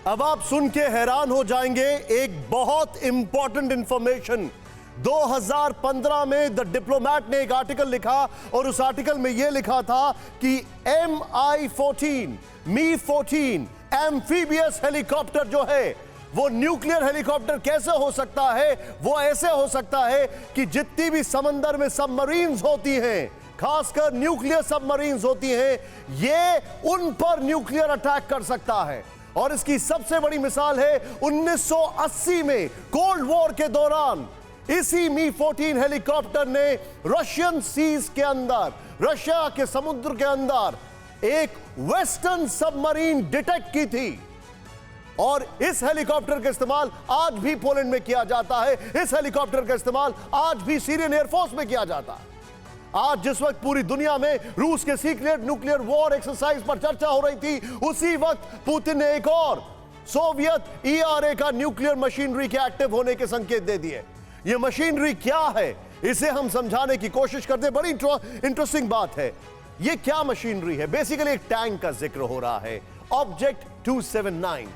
अब आप सुन के हैरान हो जाएंगे, एक बहुत इंपॉर्टेंट इंफॉर्मेशन। 2015 में द डिप्लोमैट ने एक आर्टिकल लिखा और उस आर्टिकल में यह लिखा था कि Mi-14 एम्फीबियस हेलीकॉप्टर जो है वो न्यूक्लियर हेलीकॉप्टर कैसे हो सकता है? वो ऐसे हो सकता है कि जितनी भी समंदर में सबमरीन्स होती हैं, खासकर न्यूक्लियर सबमरीन्स होती हैं, ये उन पर न्यूक्लियर अटैक कर सकता है। और इसकी सबसे बड़ी मिसाल है 1980 में कोल्ड वॉर के दौरान इसी Mi-14 हेलीकॉप्टर ने रशियन सीज के अंदर, रशिया के समुद्र के अंदर एक वेस्टर्न सबमरीन डिटेक्ट की थी। और इस हेलीकॉप्टर का इस्तेमाल आज भी पोलैंड में किया जाता है। इस हेलीकॉप्टर का इस्तेमाल आज भी सीरियन एयरफोर्स में किया जाता है। आज जिस वक्त पूरी दुनिया में रूस के सीक्रेट न्यूक्लियर वॉर एक्सरसाइज पर चर्चा हो रही थी, उसी वक्त पुतिन ने एक और सोवियत ERA का न्यूक्लियर मशीनरी के एक्टिव होने के संकेत दे दिए। यह मशीनरी क्या है, इसे हम समझाने की कोशिश करते हैं। बड़ी इंटरेस्टिंग बात है। यह क्या मशीनरी है? बेसिकली एक टैंक का जिक्र हो रहा है, ऑब्जेक्ट 279।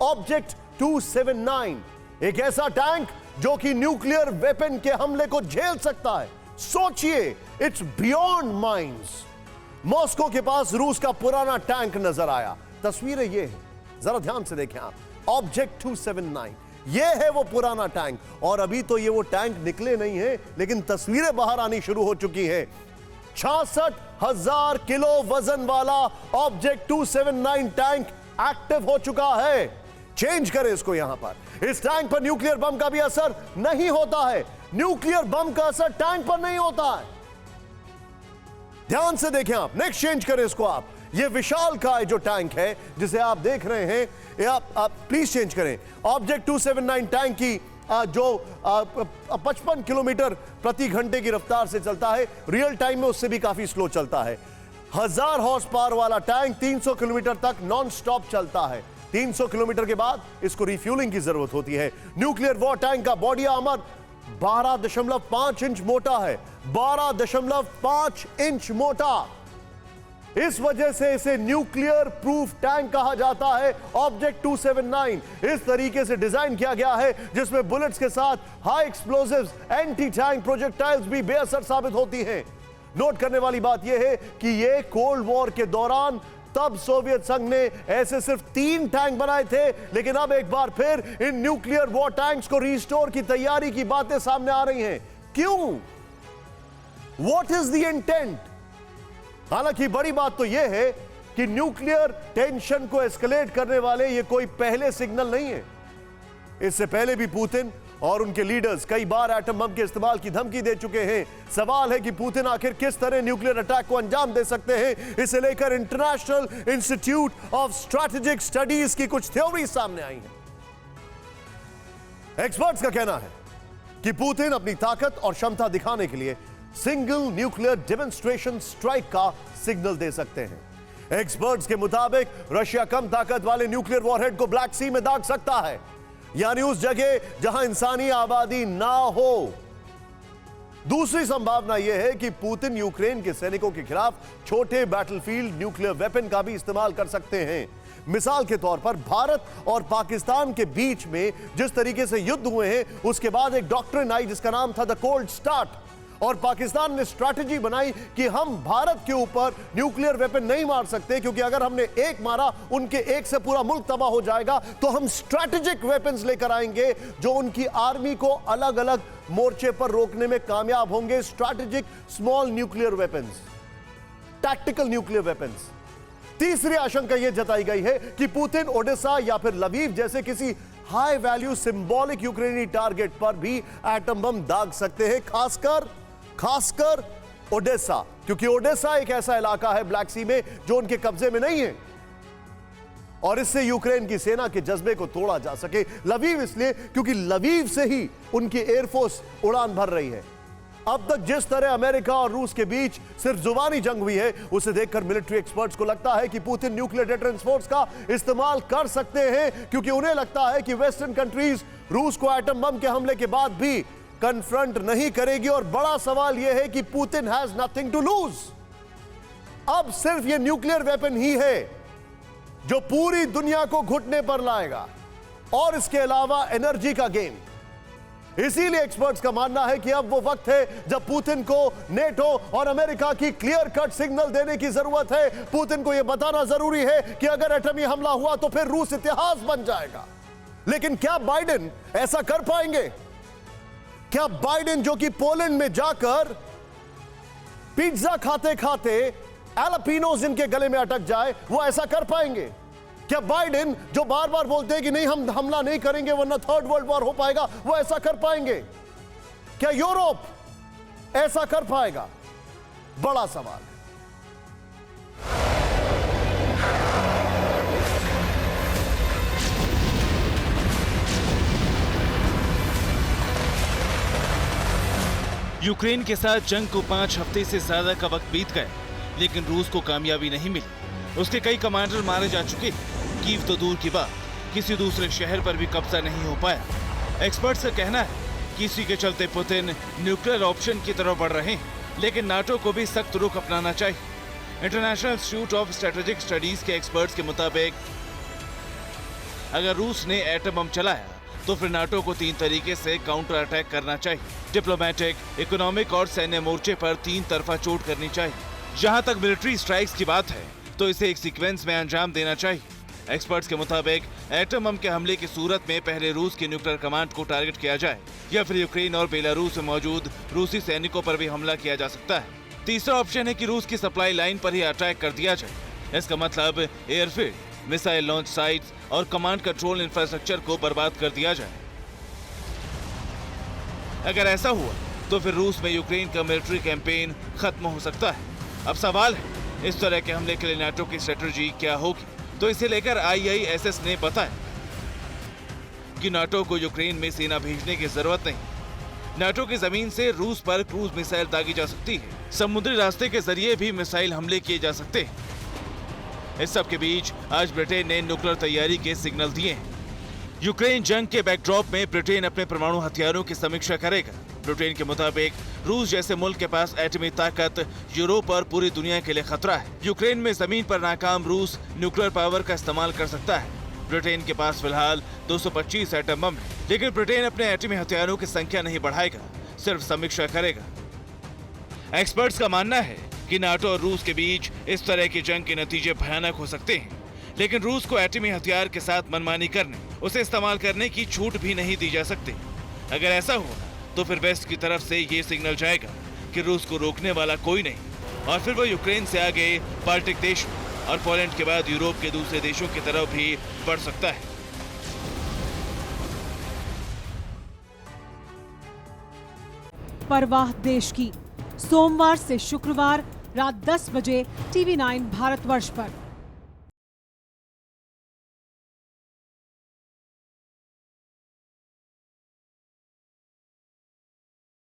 ऑब्जेक्ट 279 एक ऐसा टैंक जो कि न्यूक्लियर वेपन के हमले को झेल सकता है। सोचिए, इट्स बियॉन्ड माइंड्स। मॉस्को के पास रूस का पुराना टैंक नजर आया। तस्वीरें ये हैं, जरा ध्यान से देखें आप। ऑब्जेक्ट 279 ये है वो पुराना टैंक। और अभी तो ये वो टैंक निकले नहीं है, लेकिन तस्वीरें बाहर आनी शुरू हो चुकी हैं। 66,000 किलो वजन वाला ऑब्जेक्ट 279 टैंक एक्टिव हो चुका है। चेंज करें इसको यहां पर। इस टैंक पर न्यूक्लियर बम का भी असर नहीं होता है। न्यूक्लियर बम का असर टैंक पर नहीं होता है। ध्यान से देखें आप। नेक्स्ट चेंज करें इसको आप। ये विशालकाय जो टैंक है जिसे आप देख रहे हैं, ये आप प्लीज चेंज करें। ऑब्जेक्ट 279 टैंक की जो 55 किलोमीटर प्रति घंटे की रफ्तार से चलता है, रियल टाइम में उससे भी काफी स्लो चलता है। 1000 हॉर्स पावर वाला टैंक 300 किलोमीटर तक नॉन स्टॉप चलता है। 300 किलोमीटर के बाद इसको रिफ्यूलिंग की जरूरत होती है। न्यूक्लियर वॉर टैंक का बॉडी आर्मर 12.5 इंच मोटा है। 12.5 इंच मोटा। इस वजह से इसे न्यूक्लियर प्रूफ टैंक कहा जाता है। ऑब्जेक्ट 279 इस तरीके से डिजाइन किया गया है जिसमें बुलेट्स के साथ high explosives, anti tank projectiles भी बेअसर साबित होती हैं। नोट करने वाली बात यह है कि यह कोल्ड वॉर के दौरान तब सोवियत संघ ने ऐसे सिर्फ 3 टैंक बनाए थे, लेकिन अब एक बार फिर इन न्यूक्लियर वॉर टैंक्स को रिस्टोर की तैयारी की बातें सामने आ रही हैं। क्यों? What is the intent? हालांकि बड़ी बात तो यह है कि न्यूक्लियर टेंशन को एस्केलेट करने वाले ये कोई पहले सिग्नल नहीं है। इससे पहले भी पुतिन और उनके लीडर्स कई बार एटम बम के इस्तेमाल की धमकी दे चुके हैं। सवाल है कि पुतिन आखिर किस तरह न्यूक्लियर अटैक को अंजाम दे सकते हैं। इसे लेकर international institute of strategic studies की कुछ थ्योरी सामने आई हैं। एक्सपर्ट्स का कहना है कि पुतिन अपनी ताकत और क्षमता दिखाने के लिए सिंगल न्यूक्लियर डेमोन्स्ट्रेशन स्ट्राइक का सिग्नल दे सकते हैं। एक्सपर्ट्स के मुताबिक रशिया कम ताकत वाले न्यूक्लियर वॉरहेड को ब्लैक सी में दाग सकता है, यानी उस जगह जहां इंसानी आबादी ना हो। दूसरी संभावना यह है कि पुतिन यूक्रेन के सैनिकों के खिलाफ छोटे बैटलफील्ड न्यूक्लियर वेपन का भी इस्तेमाल कर सकते हैं। मिसाल के तौर पर भारत और पाकिस्तान के बीच में जिस तरीके से युद्ध हुए हैं, उसके बाद एक डॉक्ट्रिन आई जिसका नाम था द कोल्ड स्टार्ट। और पाकिस्तान ने स्ट्रैटेजी बनाई कि हम भारत के ऊपर न्यूक्लियर वेपन नहीं मार सकते, क्योंकि अगर हमने एक मारा, उनके एक से पूरा मुल्क तबाह हो जाएगा। तो हम स्ट्रैटेजिक वेपन्स लेकर आएंगे जो उनकी आर्मी को अलग अलग मोर्चे पर रोकने में कामयाब होंगे। Strategic small nuclear weapons, tactical nuclear weapons. तीसरी आशंका यह जताई गई है कि पुतिन ओडेसा या फिर लवीव जैसे किसी हाई वैल्यू सिंबॉलिक यूक्रेनी टारगेट पर भी एटम बम दाग सकते हैं, खासकर ओडेसा, क्योंकि ओडेसा एक ऐसा इलाका है ब्लैक सी में जो उनके कब्जे में नहीं है और इससे यूक्रेन की सेना के जज्बे को तोड़ा जा सके। लवीव इसलिए क्योंकि लवीव से ही उनकी एयरफोर्स उड़ान भर रही है। अब तक जिस तरह अमेरिका और रूस के बीच सिर्फ जुबानी जंग हुई है, उसे देखकर मिलिट्री एक्सपर्ट्स को लगता है कि पुतिन न्यूक्लियर डिटरेंस फोर्स का इस्तेमाल कर सकते हैं, क्योंकि उन्हें लगता है कि वेस्टर्न कंट्रीज रूस को एटम बम के हमले के बाद भी कन्फ्रंट नहीं करेगी। और बड़ा सवाल यह है कि Putin has nothing to lose. अब सिर्फ यह न्यूक्लियर वेपन ही है जो पूरी दुनिया को घुटने पर लाएगा, और इसके अलावा एनर्जी का गेम। इसीलिए एक्सपर्ट्स का मानना है कि अब वो वक्त है जब पुतिन को नेटो और अमेरिका की क्लियर कट सिग्नल देने की जरूरत है। पुतिन को यह बताना जरूरी है कि अगर एटमी हमला हुआ तो फिर रूस इतिहास बन जाएगा। लेकिन क्या बाइडेन ऐसा कर पाएंगे? क्या बाइडेन, जो कि पोलैंड में जाकर पिज्जा खाते खाते एलापीनो जिनके गले में अटक जाए, वो ऐसा कर पाएंगे? क्या बाइडेन, जो बार बार बोलते हैं कि नहीं हम हमला नहीं करेंगे वरना थर्ड वर्ल्ड वॉर हो पाएगा, वो ऐसा कर पाएंगे? क्या यूरोप ऐसा कर पाएगा? बड़ा सवाल है। यूक्रेन के साथ जंग को 5 हफ्ते से ज्यादा का वक्त बीत गया, लेकिन रूस को कामयाबी नहीं मिली। उसके कई कमांडर मारे जा चुके। कीव तो दूर की बात, किसी दूसरे शहर पर भी कब्जा नहीं हो पाया। एक्सपर्ट्स का कहना है कि इसी के चलते पुतिन न्यूक्लियर ऑप्शन की तरफ बढ़ रहे हैं, लेकिन नाटो को भी सख्त रुख अपनाना चाहिए। International institute of strategic studies के एक्सपर्ट्स के मुताबिक अगर रूस ने एटम बम चलाया तो फिर नाटो को 3 तरीके से काउंटर अटैक करना चाहिए। डिप्लोमेटिक, इकोनॉमिक और सैन्य मोर्चे पर 3 तरफा चोट करनी चाहिए। जहां तक मिलिट्री स्ट्राइक्स की बात है तो इसे एक सीक्वेंस में अंजाम देना चाहिए। एक्सपर्ट्स के मुताबिक एटम बम के हमले की सूरत में पहले रूस के न्यूक्लियर कमांड को टारगेट किया जाए, या फिर यूक्रेन और बेलारूस में मौजूद रूसी सैनिकों पर भी हमला किया जा सकता है। तीसरा ऑप्शन है कि रूस की सप्लाई लाइन पर ही अटैक कर दिया जाए। इसका मतलब एयरफील्ड, मिसाइल लॉन्च साइट्स और कमांड कंट्रोल इंफ्रास्ट्रक्चर को बर्बाद कर दिया जाए। अगर ऐसा हुआ तो फिर रूस में यूक्रेन का मिलिट्री कैंपेन खत्म हो सकता है। अब सवाल है, इस तरह के हमले के लिए नाटो की स्ट्रेटजी क्या होगी? तो इसे लेकर IISS ने बताया कि नाटो को यूक्रेन में सेना भेजने की जरूरत नहीं। नाटो की जमीन से रूस पर क्रूज मिसाइल दागी जा सकती है। समुद्री रास्ते के जरिए भी मिसाइल हमले किए जा सकते हैं। इस सब के बीच आज ब्रिटेन ने न्यूक्लियर तैयारी के सिग्नल दिए हैं। यूक्रेन जंग के बैकड्रॉप में ब्रिटेन अपने परमाणु हथियारों की समीक्षा करेगा। ब्रिटेन के मुताबिक रूस जैसे मुल्क के पास एटमी ताकत यूरोप और पूरी दुनिया के लिए खतरा है। यूक्रेन में जमीन पर नाकाम रूस न्यूक्लियर पावर का इस्तेमाल कर सकता है। ब्रिटेन के पास फिलहाल 225 एटम बम है, लेकिन ब्रिटेन अपने एटमी हथियारों की संख्या नहीं बढ़ाएगा, सिर्फ समीक्षा करेगा। एक्सपर्ट्स का मानना है कि नाटो और रूस के बीच इस तरह की जंग के नतीजे भयानक हो सकते हैं, लेकिन रूस को एटमी हथियार के साथ मनमानी करने, उसे इस्तेमाल करने की छूट भी नहीं दी जा सकती। अगर ऐसा हुआ तो फिर वेस्ट की तरफ से ये सिग्नल जाएगा कि रूस को रोकने वाला कोई नहीं, और फिर वो यूक्रेन से आगे बाल्टिक देश और पोलैंड के बाद यूरोप के दूसरे देशों की तरफ भी बढ़ सकता है। परवाह देश की, सोमवार से शुक्रवार रात 10 बजे TV9 भारतवर्ष पर।